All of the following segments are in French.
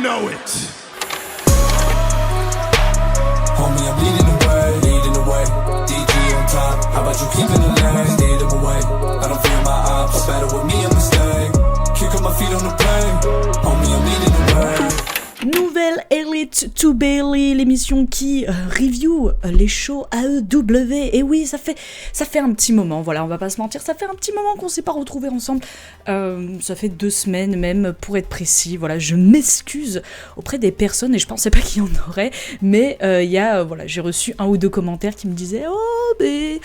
know it. Homie, I'm leading the way, DG on top, how about you keeping the lane, steer them away, I don't fear my ops, better with me, I'ma stay, kick up my feet on the plane, homie, I'm leading the way. Nouvelle Elite to Bailey, l'émission qui review les shows AEW. Et oui, ça fait un petit moment, voilà, on va pas se mentir, ça fait un petit moment qu'on s'est pas retrouvés ensemble. Ça fait 2 semaines même, pour être précis. Voilà, je m'excuse auprès des personnes, et je pensais pas qu'il y en aurait, mais voilà, j'ai reçu 1 ou 2 commentaires qui me disaient « Oh, mais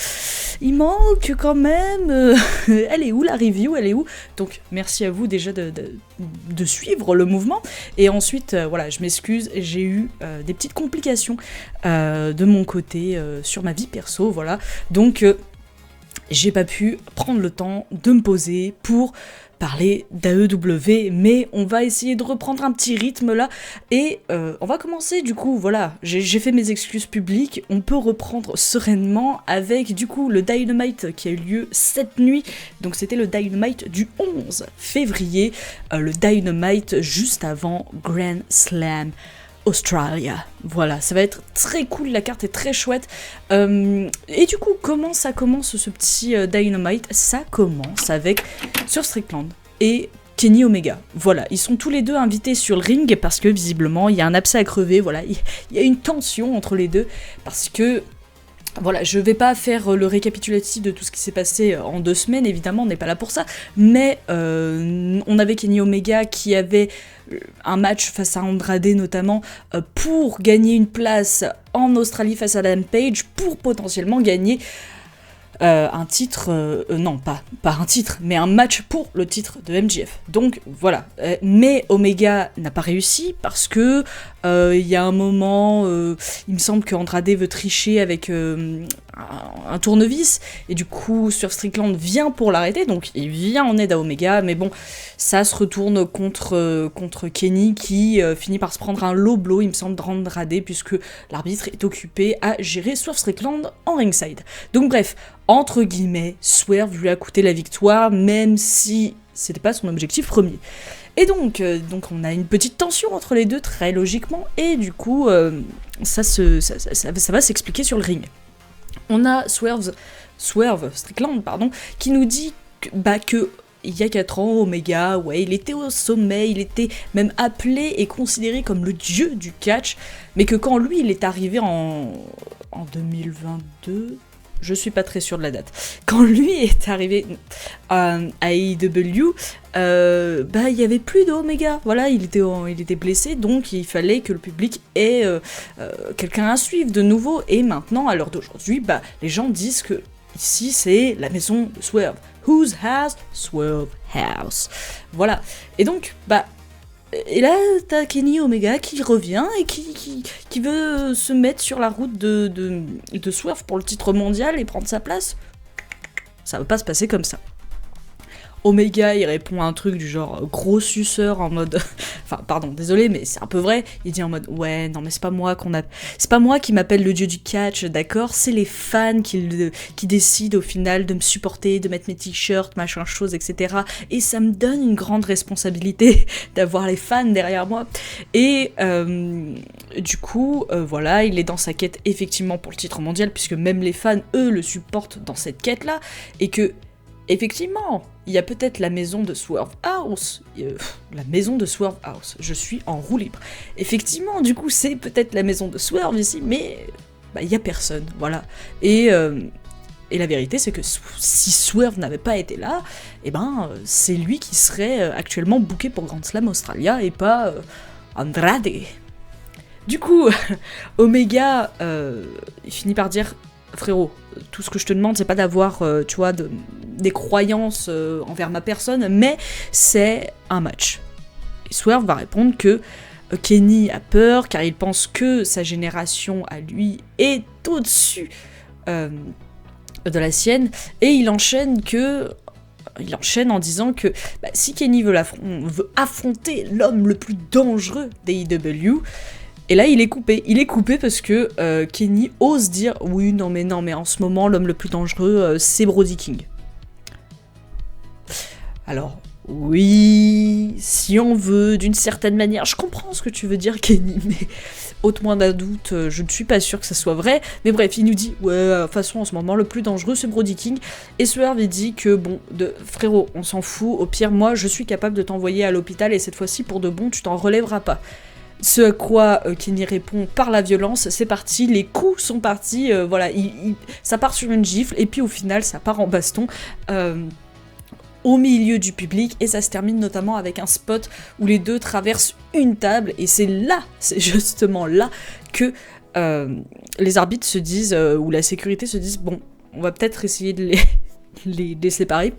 il manque quand même, elle est où la review, elle est où ?» Donc, merci à vous déjà de suivre le mouvement. Et ensuite, voilà, je m'excuse, j'ai eu des petites complications de mon côté sur ma vie perso, voilà. Donc, j'ai pas pu prendre le temps de me poser pour parler d'AEW, mais on va essayer de reprendre un petit rythme là, et on va commencer du coup, voilà, j'ai fait mes excuses publiques, on peut reprendre sereinement avec du coup le Dynamite qui a eu lieu cette nuit, donc c'était le Dynamite du 11 février, le Dynamite juste avant Grand Slam Australia. Voilà, ça va être très cool, la carte est très chouette. Et du coup, comment ça commence ce petit Dynamite ? Ça commence avec sur Strickland et Kenny Omega. Voilà, ils sont tous les deux invités sur le ring parce que visiblement il y a un abcès à crever. Voilà, il y a une tension entre les deux parce que voilà, je vais pas faire le récapitulatif de tout ce qui s'est passé en 2 semaines, évidemment, on n'est pas là pour ça, mais on avait Kenny Omega qui avait un match face à Andrade notamment pour gagner une place en Australie face à Adam Page, pour potentiellement gagner un titre, non pas un titre, mais un match pour le titre de MJF. Donc voilà, mais Omega n'a pas réussi parce que il y a un moment, il me semble qu'Andrade veut tricher avec un tournevis, et du coup Swerve Strickland vient pour l'arrêter, donc il vient en aide à Omega, mais bon, ça se retourne contre Kenny qui finit par se prendre un low blow, il me semble, d'Andrade, puisque l'arbitre est occupé à gérer Swerve Strickland en ringside. Donc bref, entre guillemets, Swerve lui a coûté la victoire, même si c'était pas son objectif premier. Et donc on a une petite tension entre les deux, très logiquement, et du coup, ça va s'expliquer sur le ring. On a Swerve Strickland, qui nous dit que il y a 4 ans, Omega, ouais, il était au sommet, il était même appelé et considéré comme le dieu du catch, mais que quand lui, il est arrivé en 2022... Je suis pas très sûre de la date. Quand lui est arrivé à AEW, il y avait plus d'Omega. Voilà, il était blessé, donc il fallait que le public ait quelqu'un à suivre de nouveau. Et maintenant, à l'heure d'aujourd'hui, les gens disent que ici c'est la maison de Swerve. Whose house? Swerve House. Voilà. Et donc, et là, t'as Kenny Omega qui revient et qui veut se mettre sur la route de Swerve pour le titre mondial et prendre sa place. Ça va pas se passer comme ça. Omega, il répond à un truc du genre gros suceur en mode... Enfin, pardon, désolé, mais c'est un peu vrai. Il dit en mode, ouais, non mais c'est pas moi qui m'appelle le dieu du catch, d'accord ? C'est les fans qui décident au final de me supporter, de mettre mes t-shirts, machin chose, etc. Et ça me donne une grande responsabilité d'avoir les fans derrière moi. Et du coup, voilà, il est dans sa quête effectivement pour le titre mondial, puisque même les fans, eux, le supportent dans cette quête-là, et que effectivement, il y a peut-être la maison de Swerve House. La maison de Swerve House. Je suis en roue libre. Effectivement, du coup, c'est peut-être la maison de Swerve ici, mais il y a personne, voilà. Et la vérité, c'est que si Swerve n'avait pas été là, c'est lui qui serait actuellement booké pour Grand Slam Australia et pas Andrade. Du coup, Omega, il finit par dire... Frérot, tout ce que je te demande, c'est pas d'avoir, des croyances envers ma personne, mais c'est un match. Et Swerve va répondre que Kenny a peur, car il pense que sa génération à lui est au-dessus de la sienne, et il enchaîne en disant que si Kenny veut affronter l'homme le plus dangereux d'AEW, et là, il est coupé parce que Kenny ose dire « Oui, non mais en ce moment, l'homme le plus dangereux, c'est Brody King. » Alors, Oui, si on veut, d'une certaine manière. Je comprends ce que tu veux dire, Kenny, mais ôte-moi d'un doute, je ne suis pas sûre que ça soit vrai. Mais bref, il nous dit, ouais, de toute façon, en ce moment, le plus dangereux, c'est Brody King. Et Swerve, il dit que, bon, frérot, on s'en fout, au pire, moi, je suis capable de t'envoyer à l'hôpital, et cette fois-ci, pour de bon, tu t'en relèveras pas. Ce à quoi Kenny répond par la violence, c'est parti, les coups sont partis, voilà, ça part sur une gifle, et puis au final, ça part en baston. Au milieu du public, et ça se termine notamment avec un spot où les deux traversent une table, et c'est justement là que les arbitres se disent, ou la sécurité se disent, bon, on va peut-être essayer de les séparer.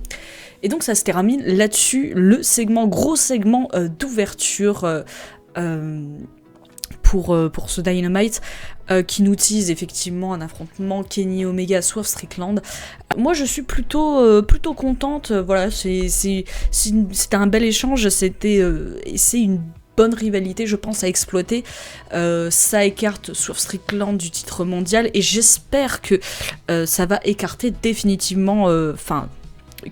Et donc ça se termine là-dessus, le gros segment d'ouverture pour ce Dynamite, qui nous tease effectivement un affrontement Kenny Omega Swerve Strickland. Moi je suis plutôt contente, voilà, c'était un bel échange, c'est une bonne rivalité, je pense, à exploiter. Ça écarte Swerve Strickland du titre mondial, et j'espère que ça va écarter définitivement,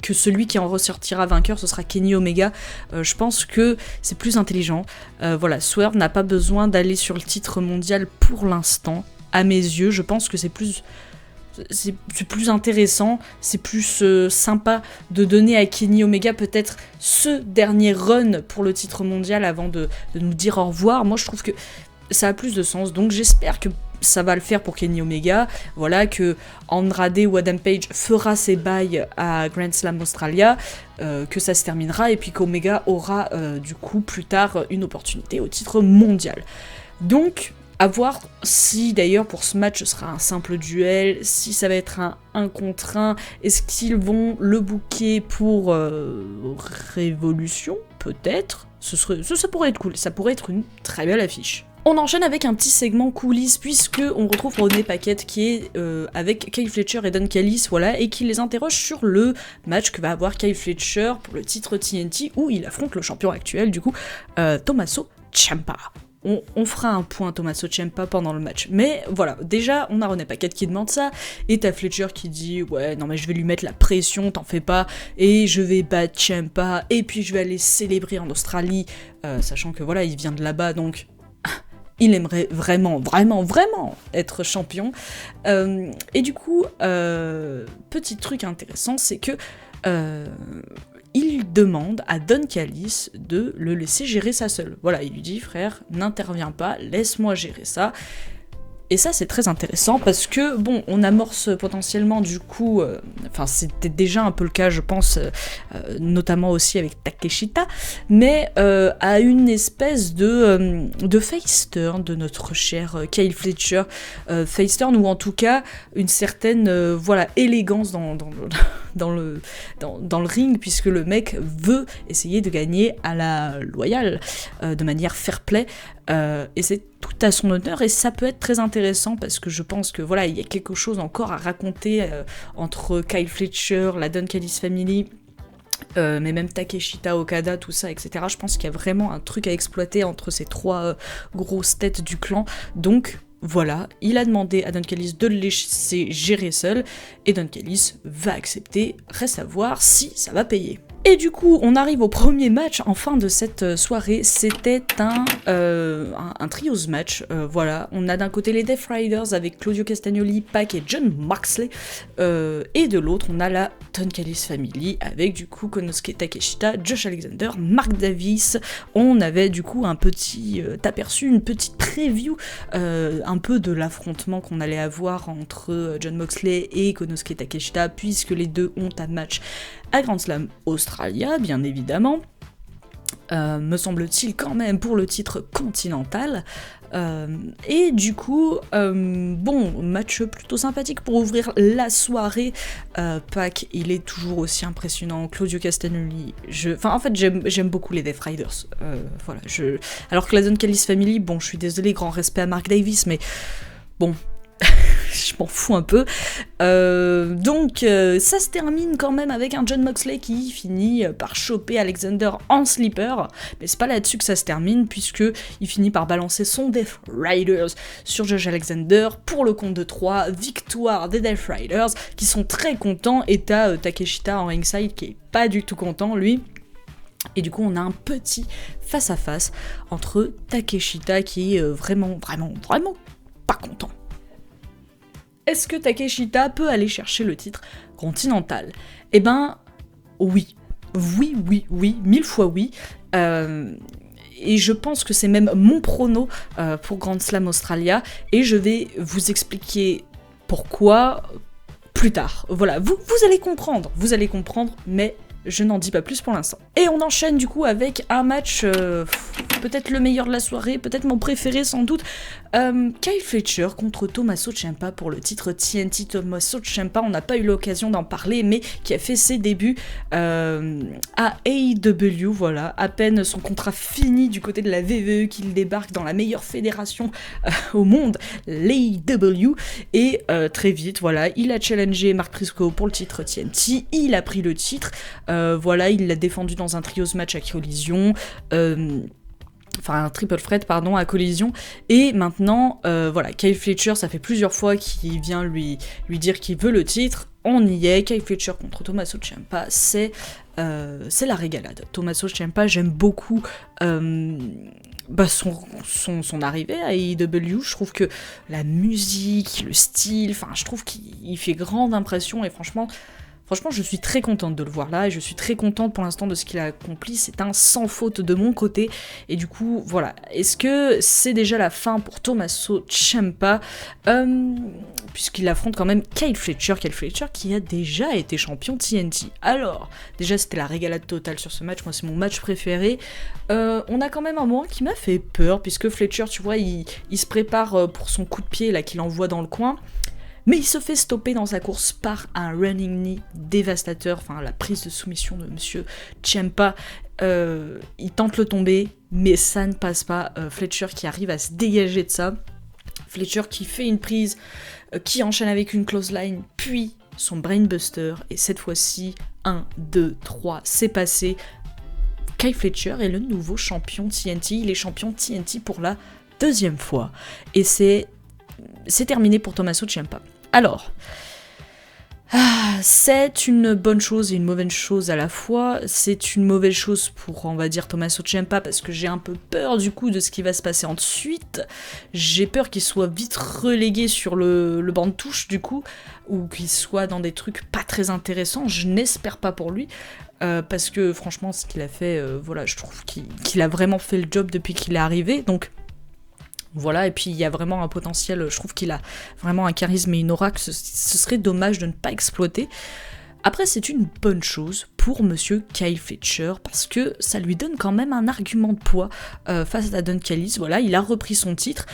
que celui qui en ressortira vainqueur, ce sera Kenny Omega. Je pense que c'est plus intelligent. Voilà, Swerve n'a pas besoin d'aller sur le titre mondial pour l'instant. À mes yeux, je pense que c'est plus intéressant, c'est plus sympa de donner à Kenny Omega peut-être ce dernier run pour le titre mondial avant de nous dire au revoir. Moi, je trouve que ça a plus de sens, donc j'espère que ça va le faire pour Kenny Omega, voilà, que Andrade ou Adam Page fera ses bails à Grand Slam Australia, que ça se terminera, et puis qu'Omega aura du coup plus tard une opportunité au titre mondial. Donc, à voir si d'ailleurs pour ce match ce sera un simple duel, si ça va être un 1 contre 1, est-ce qu'ils vont le booker pour Révolution, peut-être, ça pourrait être cool, ça pourrait être une très belle affiche. On enchaîne avec un petit segment coulisses, puisque on retrouve Rodney Paquette qui est avec Kyle Fletcher et Don Callis, voilà, et qui les interroge sur le match que va avoir Kyle Fletcher pour le titre TNT, où il affronte le champion actuel, du coup, Tommaso Ciampa. On fera un point Tommaso Ciampa pendant le match. Mais voilà, déjà, on a Rodney Paquette qui demande ça, et t'as Fletcher qui dit « Ouais, non mais je vais lui mettre la pression, t'en fais pas, et je vais battre Ciampa, et puis je vais aller célébrer en Australie, sachant que voilà, il vient de là-bas, donc... il aimerait vraiment être champion. Et du coup, petit truc intéressant, c'est que il demande à Don Callis de le laisser gérer ça seul. Voilà, il lui dit, frère, n'interviens pas, laisse-moi gérer ça. Et ça, c'est très intéressant parce que, bon, on amorce potentiellement du coup, c'était déjà un peu le cas, je pense, notamment aussi avec Takeshita, mais à une espèce de face turn de notre cher Kyle Fletcher, face turn, ou en tout cas une certaine, élégance dans le ring, puisque le mec veut essayer de gagner à la loyale, de manière fair play, et c'est tout à son honneur, et ça peut être très intéressant parce que je pense que voilà, il y a quelque chose encore à raconter entre Kyle Fletcher, la Don Callis Family, mais même Takeshita, Okada, tout ça, etc. Je pense qu'il y a vraiment un truc à exploiter entre ces trois grosses têtes du clan, donc voilà, il a demandé à Don Callis de le laisser gérer seul, et Don Callis va accepter, reste à voir si ça va payer. Et du coup, on arrive au premier match en fin de cette soirée. C'était un trios match. Voilà, on a d'un côté les Death Riders avec Claudio Castagnoli, Pac et Jon Moxley, et de l'autre, on a la Don Callis Family avec du coup Konosuke Takeshita, Josh Alexander, Mark Davis. On avait du coup un petit aperçu, une petite preview un peu de l'affrontement qu'on allait avoir entre Jon Moxley et Konosuke Takeshita, puisque les deux ont un match à Grand Slam Australia, bien évidemment, me semble-t-il quand même pour le titre continental, et du coup, match plutôt sympathique pour ouvrir la soirée. Pac, il est toujours aussi impressionnant, Claudio Castagnoli, j'aime beaucoup les Death Riders, alors que la Don Callis Family, bon, je suis désolée, grand respect à Mark Davis, mais bon... je m'en fous un peu. Donc, ça se termine quand même avec un Jon Moxley qui finit par choper Alexander en sleeper. Mais c'est pas là-dessus que ça se termine, puisque il finit par balancer son Death Riders sur Josh Alexander pour le compte de 3. Victoire des Death Riders qui sont très contents. Et t'as Takeshita en ringside qui est pas du tout content, lui. Et du coup, on a un petit face-à-face entre Takeshita qui est vraiment pas content. Est-ce que Takeshita peut aller chercher le titre continental ? Eh ben, oui. Oui, 1000 fois oui. Et je pense que c'est même mon prono pour Grand Slam Australia. Et je vais vous expliquer pourquoi plus tard. Voilà, vous allez comprendre, mais je n'en dis pas plus pour l'instant. Et on enchaîne du coup avec un match, peut-être le meilleur de la soirée, peut-être mon préféré sans doute, Kyle Fletcher contre Tommaso Ciampa pour le titre TNT. Tommaso Ciampa, on n'a pas eu l'occasion d'en parler, mais qui a fait ses débuts à AEW, voilà, à peine son contrat fini du côté de la VVE qu'il débarque dans la meilleure fédération au monde, l'AEW, et très vite, voilà, il a challengé Mark Briscoe pour le titre TNT, il a pris le titre, voilà, il l'a défendu dans un trios match à Collision, enfin un triple threat pardon à Collision, et maintenant voilà, Kyle Fletcher, ça fait plusieurs fois qu'il vient lui dire qu'il veut le titre, on y est, Kyle Fletcher contre Tommaso Ciampa, c'est la régalade. Tommaso Ciampa, j'aime beaucoup son arrivée à AEW, je trouve que la musique, le style, enfin je trouve qu'il fait grande impression, et franchement, je suis très contente de le voir là, et je suis très contente pour l'instant de ce qu'il a accompli, c'est un sans faute de mon côté, et du coup, voilà. Est-ce que c'est déjà la fin pour Tommaso Ciampa, puisqu'il affronte quand même Kyle Fletcher qui a déjà été champion TNT. Alors, déjà c'était la régalade totale sur ce match, moi c'est mon match préféré. On a quand même un moment qui m'a fait peur, puisque Fletcher, tu vois, il se prépare pour son coup de pied là qu'il envoie dans le coin, mais il se fait stopper dans sa course par un running knee dévastateur, enfin la prise de soumission de monsieur Ciampa. Il tente le tomber, mais ça ne passe pas. Fletcher qui arrive à se dégager de ça. Fletcher qui fait une prise, qui enchaîne avec une clothesline, puis son brainbuster, et cette fois-ci, 1, 2, 3, c'est passé. Kyle Fletcher est le nouveau champion TNT, il est champion TNT pour la 2e fois, et c'est terminé pour Tommaso Ciampa. Alors, c'est une bonne chose et une mauvaise chose à la fois. C'est une mauvaise chose pour, on va dire, Tommaso Ciampa, parce que j'ai un peu peur du coup de ce qui va se passer ensuite. J'ai peur qu'il soit vite relégué sur le banc de touche du coup, ou qu'il soit dans des trucs pas très intéressants. Je n'espère pas pour lui, parce que franchement ce qu'il a fait, voilà, je trouve qu'il a vraiment fait le job depuis qu'il est arrivé, donc voilà, et puis il y a vraiment un potentiel, je trouve qu'il a vraiment un charisme et une aura que ce serait dommage de ne pas exploiter. Après, c'est une bonne chose pour monsieur Kyle Fletcher, parce que ça lui donne quand même un argument de poids face à Don Callis. Voilà, il a repris son titre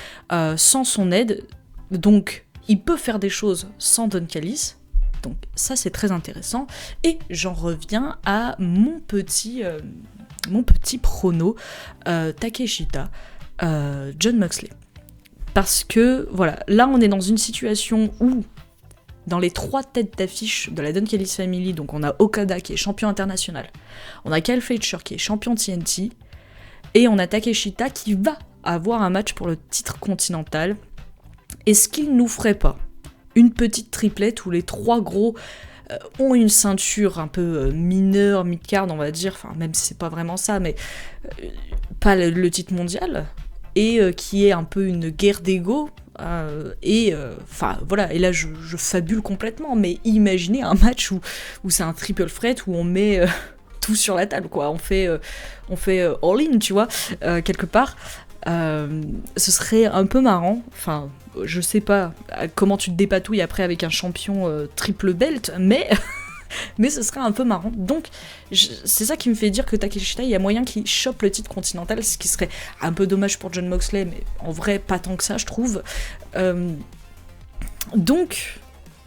sans son aide, donc il peut faire des choses sans Don Callis. Donc ça c'est très intéressant, et j'en reviens à mon petit prono, Takeshita, Jon Moxley. Parce que voilà, là on est dans une situation où dans les 3 têtes d'affiche de la Don Callis Family, donc on a Okada qui est champion international, on a Kyle Fletcher qui est champion TNT, et on a Takeshita qui va avoir un match pour le titre continental. Est-ce qu'il nous ferait pas une petite triplette où les 3 gros ont une ceinture un peu mineure, mid-card on va dire, enfin même si c'est pas vraiment ça, mais pas le titre mondial, et qui est un peu une guerre d'ego, enfin voilà, et là je fabule complètement, mais imaginez un match où c'est un triple threat, où on met tout sur la table, quoi, on fait all-in, tu vois, quelque part. Ce serait un peu marrant, enfin je sais pas comment tu te dépatouilles après avec un champion triple belt, mais ce serait un peu marrant. Donc c'est ça qui me fait dire que Takeshita, il y a moyen qu'il chope le titre continental, ce qui serait un peu dommage pour Jon Moxley, mais en vrai pas tant que ça je trouve. Donc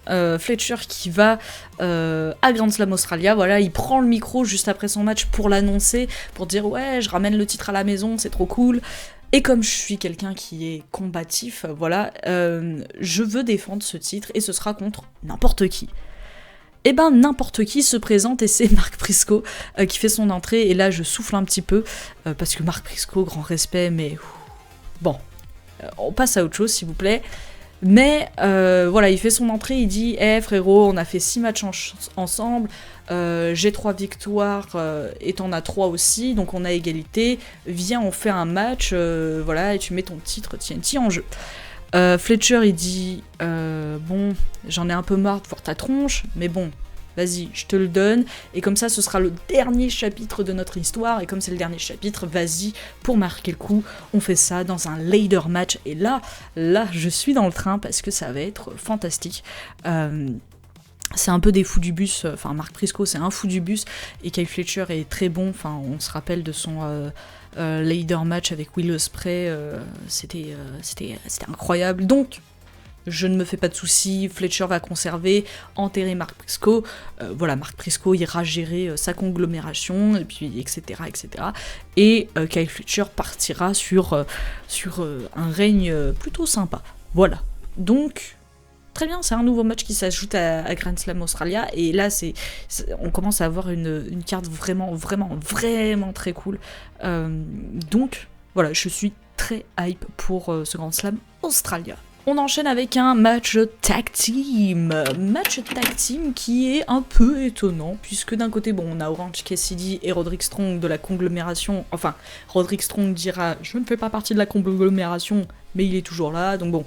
Fletcher qui va à Grand Slam Australia, voilà, il prend le micro juste après son match pour l'annoncer, pour dire ouais je ramène le titre à la maison, c'est trop cool. Et comme je suis quelqu'un qui est combatif, voilà, je veux défendre ce titre, et ce sera contre n'importe qui. Et ben n'importe qui se présente, et c'est Mark Briscoe qui fait son entrée, et là je souffle un petit peu, parce que Mark Briscoe, grand respect, mais bon, on passe à autre chose s'il vous plaît. Mais voilà, il fait son entrée, il dit « frérot, on a fait 6 matchs ensemble, j'ai 3 victoires et t'en as 3 aussi, donc on a égalité, viens on fait un match, voilà, et tu mets ton titre TNT en jeu. » Fletcher il dit bon, j'en ai un peu marre de voir ta tronche, mais bon, vas-y, je te le donne, et comme ça ce sera le dernier chapitre de notre histoire, et comme c'est le dernier chapitre, vas-y, pour marquer le coup, on fait ça dans un ladder match, et là, je suis dans le train, parce que ça va être fantastique. C'est un peu des fous du bus, enfin Mark Briscoe c'est un fou du bus, et Kyle Fletcher est très bon, enfin on se rappelle de son ladder match avec Will Ospreay, c'était incroyable, donc je ne me fais pas de soucis, Fletcher va conserver, enterrer Mark Briscoe, voilà, Mark Briscoe ira gérer sa conglomération, et puis etc. Et Kyle Fletcher partira sur un règne plutôt sympa, voilà, donc très bien, c'est un nouveau match qui s'ajoute à Grand Slam Australia, et là on commence à avoir une carte vraiment très cool, donc voilà, je suis très hype pour ce Grand Slam Australia. On enchaîne avec un match tag team qui est un peu étonnant, puisque d'un côté, bon, on a Orange Cassidy et Roderick Strong de la conglomération, enfin, Roderick Strong dira « je ne fais pas partie de la conglomération, mais il est toujours là », donc bon,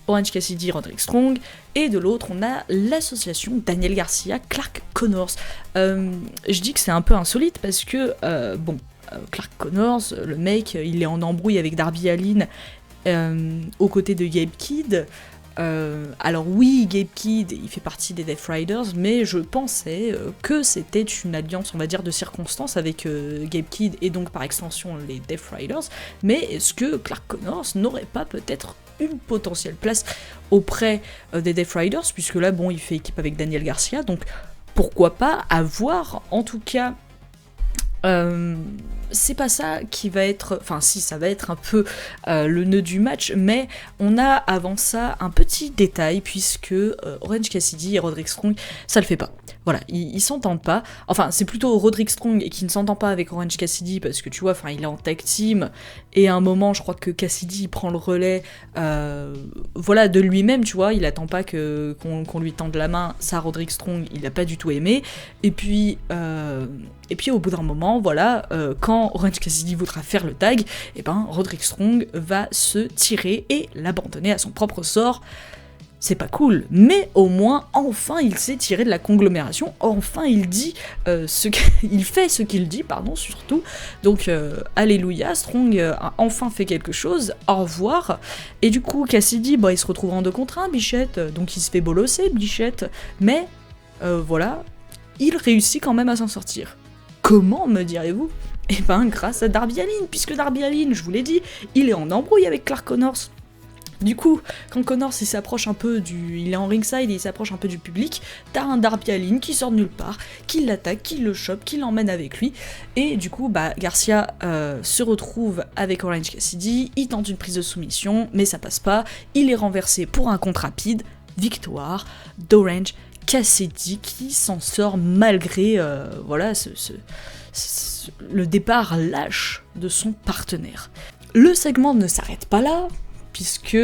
Orange Cassidy, Roderick Strong, et de l'autre, on a l'association Daniel Garcia, Clark Connors. Je dis que c'est un peu insolite, parce que, Clark Connors, le mec, il est en embrouille avec Darby Allin, aux côtés de Gabe Kidd. Alors oui, Gabe Kidd, il fait partie des Death Riders, mais je pensais que c'était une alliance, on va dire, de circonstances avec Gabe Kidd et donc par extension les Death Riders, mais est-ce que Clark Connors n'aurait pas peut-être une potentielle place auprès des Death Riders, puisque là, bon, il fait équipe avec Daniel Garcia, donc pourquoi pas avoir, en tout cas... c'est pas ça qui va être, enfin si, ça va être un peu le nœud du match, mais on a avant ça un petit détail, puisque Orange Cassidy et Roderick Strong, ça le fait pas. Voilà, ils s'entendent pas, enfin c'est plutôt Roderick Strong qui ne s'entend pas avec Orange Cassidy, parce que tu vois, enfin il est en tag team, et à un moment je crois que Cassidy il prend le relais, voilà, de lui-même, tu vois, il attend pas qu'on lui tende la main, ça Roderick Strong il a pas du tout aimé, et puis au bout d'un moment, voilà, quand Orange Cassidy voudra faire le tag, et ben Roderick Strong va se tirer et l'abandonner à son propre sort. C'est pas cool, mais au moins, enfin, il s'est tiré de la conglomération, enfin, il dit il fait ce qu'il dit, pardon, surtout, donc, alléluia, Strong a enfin fait quelque chose, au revoir, et du coup, Cassidy, bah, il se retrouve en 2 contre 1, Bichette, donc il se fait bolosser, Bichette, mais, voilà, il réussit quand même à s'en sortir. Comment, me direz-vous ? Eh ben, grâce à Darby Allin, puisque Darby Allin, je vous l'ai dit, il est en embrouille avec Clark Connors. Du coup, quand Connors il s'approche un peu il est en ringside et il s'approche un peu du public, t'as un Darby Allin qui sort de nulle part, qui l'attaque, qui le chope, qui l'emmène avec lui, et du coup, bah, Garcia se retrouve avec Orange Cassidy, il tente une prise de soumission, mais ça passe pas, il est renversé pour un compte rapide, victoire d'Orange Cassidy qui s'en sort malgré, voilà, le départ lâche de son partenaire. Le segment ne s'arrête pas là, puisque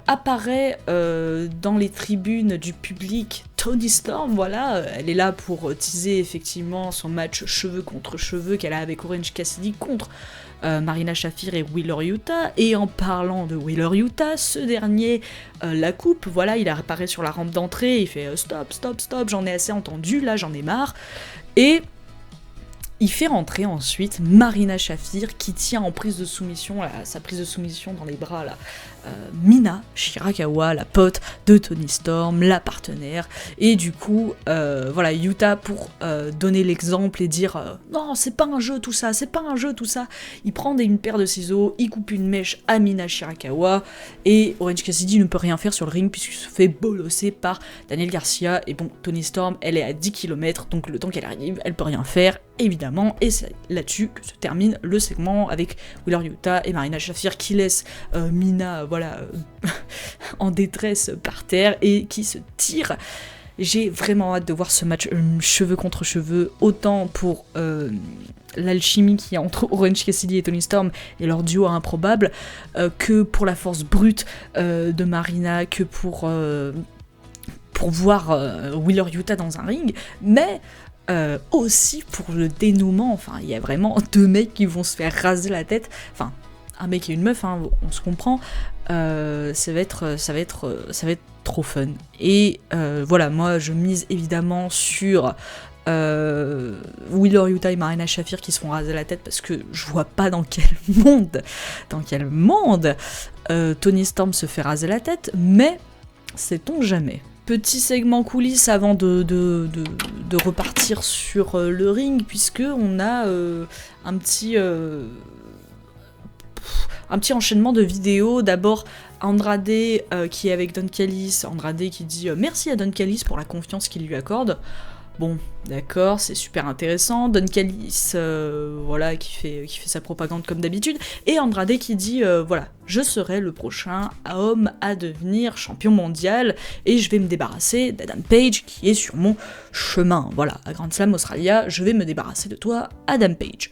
apparaît dans les tribunes du public Toni Storm, voilà, elle est là pour teaser effectivement son match cheveux contre cheveux qu'elle a avec Orange Cassidy contre Marina Shafir et Wheeler Yuta, et en parlant de Wheeler Yuta, ce dernier la coupe, voilà, il apparaît sur la rampe d'entrée, il fait stop, j'en ai assez entendu, là j'en ai marre, et il fait rentrer ensuite Marina Shafir qui tient en prise de soumission, sa prise de soumission dans les bras, là, Mina Shirakawa, la pote de Toni Storm, la partenaire, et du coup, voilà, Yuta, pour donner l'exemple et dire non, c'est pas un jeu tout ça, il prend une paire de ciseaux, il coupe une mèche à Mina Shirakawa, et Orange Cassidy ne peut rien faire sur le ring puisqu'il se fait bolosser par Daniel Garcia, et bon, Toni Storm, elle est à 10 km, donc le temps qu'elle arrive, elle peut rien faire, évidemment, et c'est là-dessus que se termine le segment avec Wheeler Yuta et Marina Shafir qui laissent Mina, voilà, en détresse par terre et qui se tirent. J'ai vraiment hâte de voir ce match cheveux contre cheveux, autant pour l'alchimie qu'il y a entre Orange Cassidy et Toni Storm et leur duo improbable, que pour la force brute de Marina, que pour voir Wheeler Yuta dans un ring, mais aussi pour le dénouement. Enfin, il y a vraiment 2 mecs qui vont se faire raser la tête, enfin, un mec et une meuf, hein, on se comprend, ça va être trop fun. Et voilà, moi je mise évidemment sur Wheeler Yuta et Marina Shafir qui se font raser la tête, parce que je vois pas dans quel monde Toni Storm se fait raser la tête, mais sait-on jamais. Petit segment coulisses avant de repartir sur le ring, puisque on a un petit enchaînement de vidéos. D'abord Andrade qui est avec Don Callis, Andrade qui dit merci à Don Callis pour la confiance qu'il lui accorde. Bon, d'accord, c'est super intéressant. Don Callis, voilà, qui fait sa propagande comme d'habitude. Et Andrade qui dit, voilà, je serai le prochain homme à devenir champion mondial et je vais me débarrasser d'Adam Page qui est sur mon chemin. Voilà, à Grand Slam Australia, je vais me débarrasser de toi, Adam Page.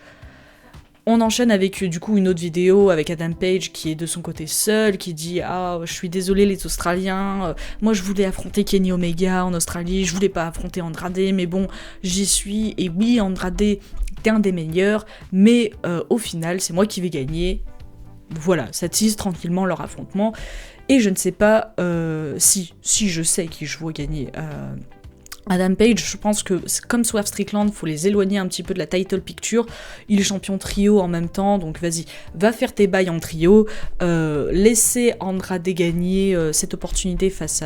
On enchaîne avec du coup une autre vidéo avec Adam Page qui est de son côté seul, qui dit « Ah, je suis désolé les Australiens, moi je voulais affronter Kenny Omega en Australie, je voulais pas affronter Andrade, mais bon, j'y suis, et oui, Andrade, t'es un des meilleurs, mais au final, c'est moi qui vais gagner. » Voilà, ça tease tranquillement leur affrontement, et je ne sais pas si je sais qui je vois gagner. Adam Page, je pense que comme Swerve Strickland, faut les éloigner un petit peu de la title picture. Il est champion trio en même temps, donc vas-y, va faire tes bails en trio, laissez Andrade gagner cette opportunité face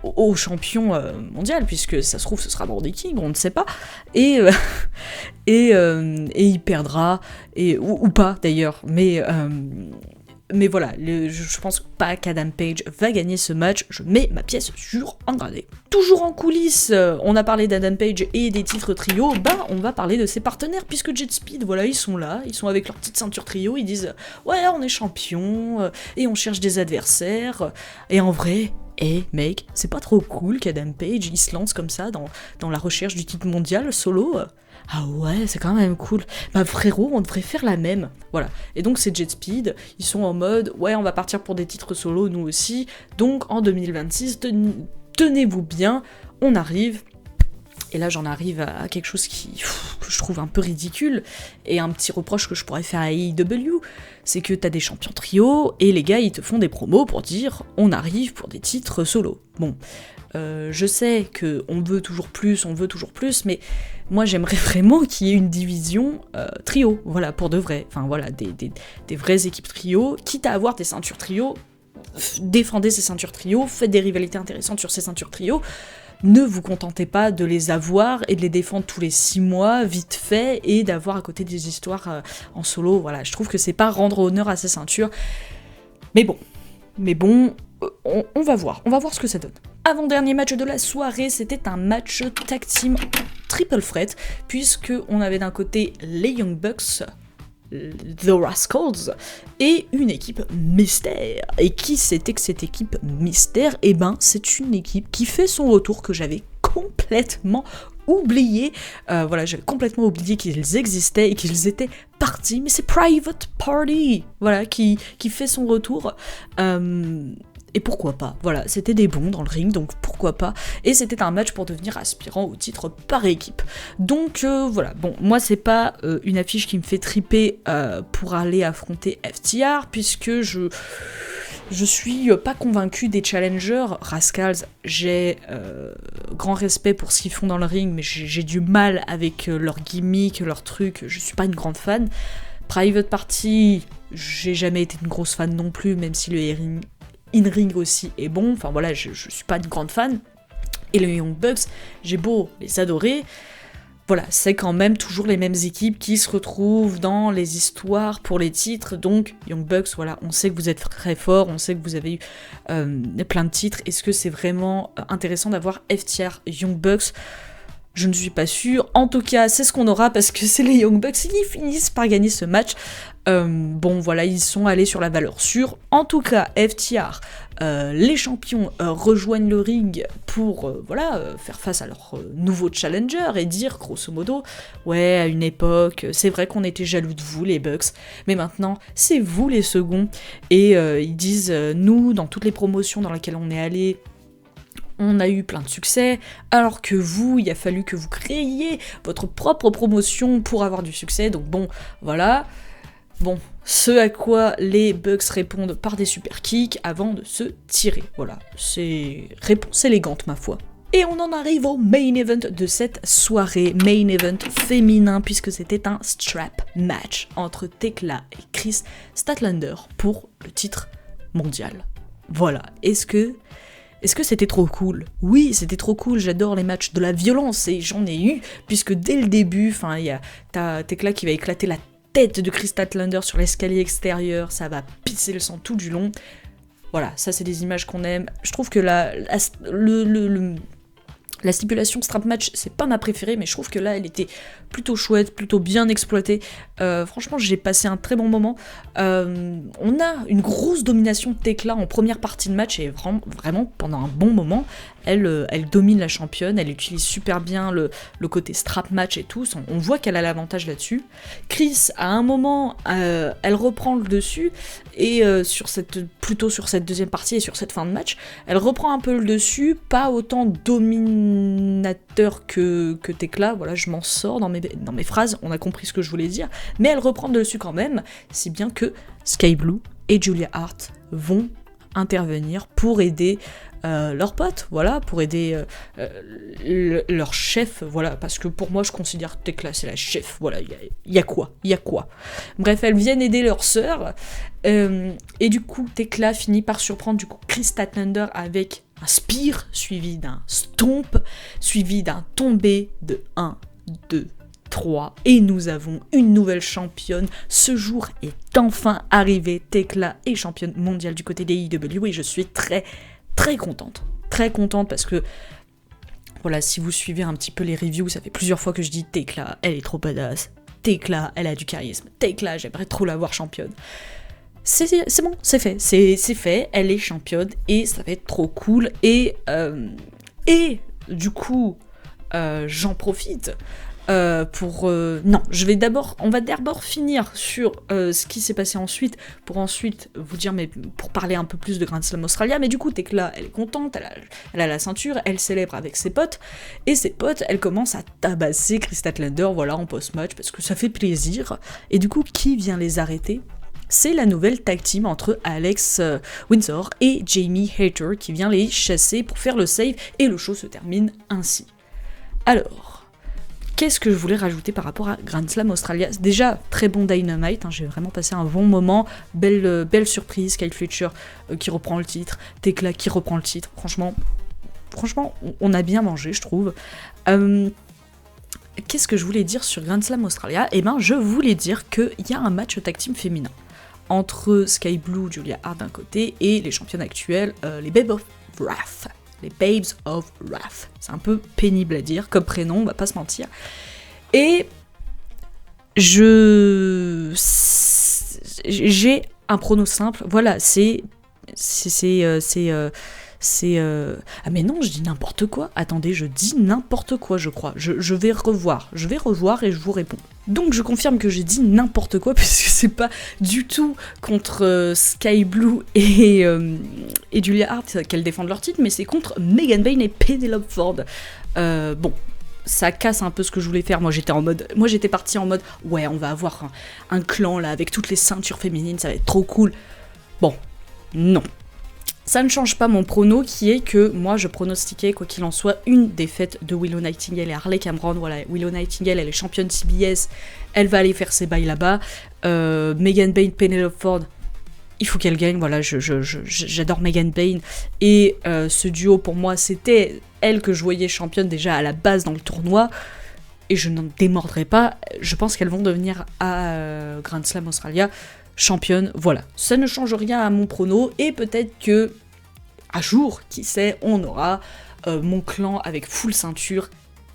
au champion mondial, puisque ça se trouve ce sera Brody King, on ne sait pas, et il perdra, ou pas d'ailleurs, mais voilà, je pense pas qu'Adam Page va gagner ce match, je mets ma pièce sur Andrade. Toujours en coulisses, on a parlé d'Adam Page et des titres trio, on va parler de ses partenaires, puisque Jet Speed, voilà, ils sont là, ils sont avec leur petite ceinture trio, ils disent « Ouais, on est champion, et on cherche des adversaires, et en vrai... » mec, c'est pas trop cool qu'Adam Page, il se lance comme ça dans la recherche du titre mondial solo. Ah ouais, c'est quand même cool. Bah frérot, on devrait faire la même. Voilà. Et donc c'est Jet Speed, ils sont en mode, ouais, on va partir pour des titres solo, nous aussi. Donc en 2026, tenez-vous bien, on arrive. Et là j'en arrive à quelque chose que je trouve un peu ridicule, et un petit reproche que je pourrais faire à AEW, c'est que t'as des champions trio, et les gars ils te font des promos pour dire on arrive pour des titres solo. Bon, je sais qu'on veut toujours plus, mais moi j'aimerais vraiment qu'il y ait une division trio, voilà, pour de vrai, enfin voilà, des vraies équipes trio, quitte à avoir des ceintures trio, défendez ces ceintures trio, faites des rivalités intéressantes sur ces ceintures trio. Ne vous contentez pas de les avoir et de les défendre tous les 6 mois, vite fait, et d'avoir à côté des histoires en solo. Voilà, je trouve que c'est pas rendre honneur à ces ceintures. Mais bon, on va voir ce que ça donne. Avant-dernier match de la soirée, c'était un match tag team triple threat, puisque on avait d'un côté les Young Bucks, The Rascals, et une équipe mystère. Et qui c'était que cette équipe mystère ? Eh ben, c'est une équipe qui fait son retour, que j'avais complètement oublié. Voilà, j'avais complètement oublié qu'ils existaient et qu'ils étaient partis, mais c'est Private Party, voilà, qui fait son retour. Et pourquoi pas, voilà, c'était des bons dans le ring, donc pourquoi pas, et c'était un match pour devenir aspirant au titre par équipe. Donc voilà, bon, moi c'est pas une affiche qui me fait triper pour aller affronter FTR, puisque je suis pas convaincue des challengers. Rascals, j'ai grand respect pour ce qu'ils font dans le ring, mais j'ai du mal avec leur gimmick, leur truc, je suis pas une grande fan. Private Party, j'ai jamais été une grosse fan non plus, même si le in-ring aussi est bon, enfin voilà, je suis pas une grande fan. Et les Young Bucks, j'ai beau les adorer, voilà, c'est quand même toujours les mêmes équipes qui se retrouvent dans les histoires pour les titres, donc Young Bucks, voilà, on sait que vous êtes très forts, on sait que vous avez eu plein de titres, est-ce que c'est vraiment intéressant d'avoir FTR Young Bucks ? Je ne suis pas sûre, en tout cas c'est ce qu'on aura parce que c'est les Young Bucks qui finissent par gagner ce match. Bon voilà, ils sont allés sur la valeur sûre. En tout cas, FTR les champions rejoignent le ring pour faire face à leur nouveau challenger et dire grosso modo ouais, à une époque c'est vrai qu'on était jaloux de vous les Bucks, mais maintenant c'est vous les seconds, et ils disent nous dans toutes les promotions dans lesquelles on est allé on a eu plein de succès, alors que vous, il a fallu que vous créiez votre propre promotion pour avoir du succès, donc bon, voilà. Bon, ce à quoi les Bucks répondent par des super kicks avant de se tirer. Voilà, c'est réponse élégante ma foi. Et on en arrive au main event de cette soirée, main event féminin, puisque c'était un strap match entre Thekla et Kris Statlander pour le titre mondial. Voilà, est-ce que c'était trop cool ? Oui, c'était trop cool, j'adore les matchs de la violence, et j'en ai eu, puisque dès le début, t'as Thekla qui va éclater la tête de Kris Statlander sur l'escalier extérieur, ça va pisser le sang tout du long. Voilà, ça c'est des images qu'on aime. Je trouve que la stipulation strap match, c'est pas ma préférée, mais je trouve que là, elle était plutôt chouette, plutôt bien exploitée. Franchement, j'ai passé un très bon moment. On a une grosse domination de Thekla en première partie de match, et vraiment pendant un bon moment, elle domine la championne, elle utilise super bien le côté strap match et tout, on voit qu'elle a l'avantage là-dessus. Kris, à un moment, elle reprend le dessus, et plutôt sur cette deuxième partie et sur cette fin de match, elle reprend un peu le dessus, pas autant dominateur que Thekla, voilà, je m'en sors dans mes phrases, on a compris ce que je voulais dire, mais elle reprend le dessus quand même, si bien que Skye Blue et Julia Hart vont intervenir pour aider leurs potes, voilà, pour aider leur chef, voilà, parce que pour moi je considère que Thekla c'est la chef, voilà, il y a quoi. Bref, elles viennent aider leur sœur, et du coup Thekla finit par surprendre Kris Statlander avec un spear, suivi d'un stomp, suivi d'un tombé de 1, 2, 3, et nous avons une nouvelle championne. Ce jour est enfin arrivé, Thekla est championne mondiale du côté des IW, et je suis très contente parce que voilà, si vous suivez un petit peu les reviews, ça fait plusieurs fois que je dis Thekla, elle est trop badass, Thekla, elle a du charisme, Thekla, j'aimerais trop la voir championne. C'est bon, c'est fait, elle est championne, et ça va être trop cool, et du coup, j'en profite non, on va d'abord finir sur ce qui s'est passé ensuite, pour ensuite vous dire, mais pour parler un peu plus de Grand Slam Australia, mais du coup, Thekla, elle est contente, elle a la ceinture, elle célèbre avec ses potes, et ses potes, elle commence à tabasser Kris Statlander, voilà, en post-match, parce que ça fait plaisir, et du coup, qui vient les arrêter ? C'est la nouvelle tag team entre Alex Windsor et Jamie Hayter qui vient les chasser pour faire le save, et le show se termine ainsi. Alors, qu'est-ce que je voulais rajouter par rapport à Grand Slam Australia ? Déjà, très bon Dynamite, j'ai vraiment passé un bon moment, belle surprise, Kyle Fletcher qui reprend le titre, Thekla qui reprend le titre, franchement, on a bien mangé, je trouve. Qu'est-ce que je voulais dire sur Grand Slam Australia ? Je voulais dire qu'il y a un match tag team féminin entre Skye Blue, Julia Hart d'un côté, et les championnes actuelles, les Babes of Wrath. Les Babes of Wrath. C'est un peu pénible à dire comme prénom, on va pas se mentir. Et j'ai un prono simple, voilà, ah mais non, je dis n'importe quoi. Attendez, je dis n'importe quoi, je crois. Je vais revoir et je vous réponds. Donc je confirme que j'ai dit n'importe quoi, puisque c'est pas du tout contre Skye Blue et Julia Hart qu'elles défendent leur titre, mais c'est contre Megan Bayne et Penelope Ford. Bon, ça casse un peu ce que je voulais faire. Moi j'étais partie en mode ouais, on va avoir un clan là avec toutes les ceintures féminines, ça va être trop cool. Bon, non. Ça ne change pas mon prono, qui est que moi je pronostiquais, quoi qu'il en soit, une défaite de Willow Nightingale et Harley Cameron. Voilà, Willow Nightingale, elle est championne CBS, elle va aller faire ses bails là-bas. Megan Bayne, Penelope Ford, il faut qu'elle gagne, voilà, j'adore Megan Bayne. Et ce duo, pour moi, c'était elle que je voyais championne déjà à la base dans le tournoi. Et je n'en démordrai pas, je pense qu'elles vont devenir à Grand Slam Australia championne, voilà. Ça ne change rien à mon prono, et peut-être que, à jour, qui sait, on aura mon clan avec full ceinture,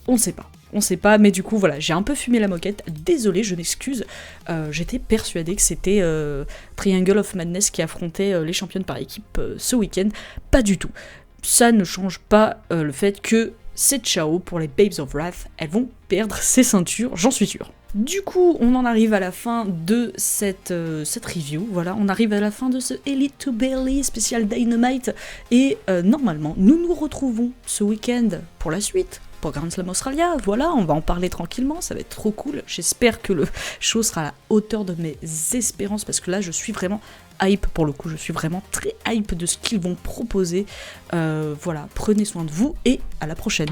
on sait pas. on sait pas, mais du coup voilà, j'ai un peu fumé la moquette, désolé, je m'excuse, j'étais persuadée que c'était Triangle of Madness qui affrontait les championnes par équipe ce week-end, pas du tout. Ça ne change pas le fait que c'est ciao pour les Babes of Wrath, elles vont perdre ces ceintures, j'en suis sûre. Du coup, on en arrive à la fin de cette review, voilà, on arrive à la fin de ce Elite to Bayley spécial Dynamite, et normalement, nous nous retrouvons ce week-end pour la suite, pour Grand Slam Australia, voilà, on va en parler tranquillement, ça va être trop cool, j'espère que le show sera à la hauteur de mes espérances, parce que là, je suis vraiment hype pour le coup, je suis vraiment très hype de ce qu'ils vont proposer, voilà, prenez soin de vous, et à la prochaine.